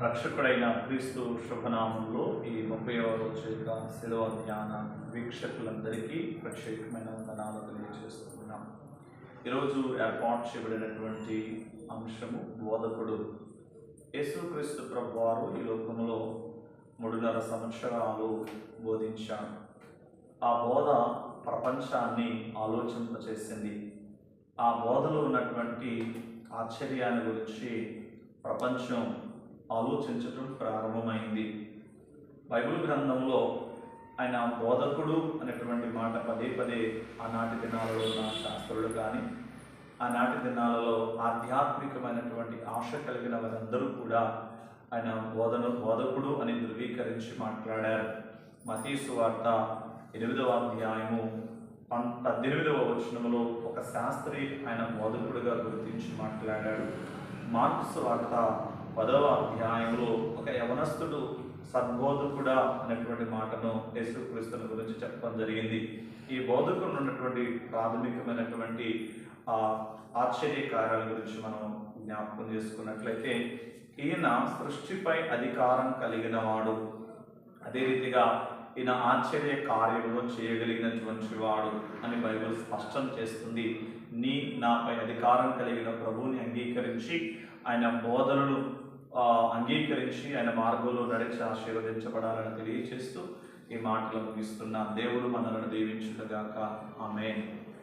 రక్షకుడైన క్రీస్తు శుభనామంలో ఈ 30వ రోజు యొక్క శిలువ ధ్యాన వీక్షకులందరికీ ప్రత్యేకమైన వందనాలు తెలియజేస్తున్నాం. ఈరోజు ఏర్పాటు చేయబడినటువంటి అంశము బోధకుడు. యేసుక్రీస్తు ప్రభువారు ఈ లోకంలో 3.5 సంవత్సరాలు బోధించారు. ఆ బోధ ప్రపంచాన్ని ఆలోచింపచేసింది. ఆ బోధలో ఉన్నటువంటి ఆశ్చర్యాన్ని గురించి ప్రపంచం ఆలోచించటం ప్రారంభమైంది. బైబిల్ గ్రంథంలో ఆయన బోధకుడు అనేటువంటి మాట పదే పదే ఆనాటి దినాలలో ఉన్న శాస్త్రులు కానీ ఆనాటి దినాలలో ఆధ్యాత్మికమైనటువంటి ఆశ కలిగిన వారందరూ కూడా ఆయన బోధకుడు అని ధృవీకరించి మాట్లాడారు. మత్తయి సువార్త 8వ అధ్యాయము 18వ వచనములో ఒక శాస్త్రి ఆయన బోధకుడుగా గుర్తించి మాట్లాడాడు. మార్కు సువార్త 10వ అధ్యాయంలో ఒక యవనస్తుడు సద్బోధకుడా అనేటువంటి మాటను యేసుక్రీస్తుని గురించి చెప్పడం జరిగింది. ఈ బోధకుడు ఉన్నటువంటి ప్రాథమికమైనటువంటి ఆశ్చర్య కార్యాల గురించి మనం జ్ఞాపకం చేసుకున్నట్లయితే, ఈయన సృష్టిపై అధికారం కలిగిన వాడు, అదే రీతిగా ఈయన ఆశ్చర్య కార్యములు చేయగలిగినటువంటి వాడు అని బైబిల్ స్పష్టం చేస్తుంది. నాపై అధికారం కలిగిన ప్రభువుని అంగీకరించి ఆయన బోధనను అంగీకరించి ఆయన మార్గంలో నడిచి ఆశీర్వదించబడాలని తెలియజేస్తూ ఈ మాటలు ముగిస్తున్న దేవుడు మనలను దీవించుగాక. ఆమేన్.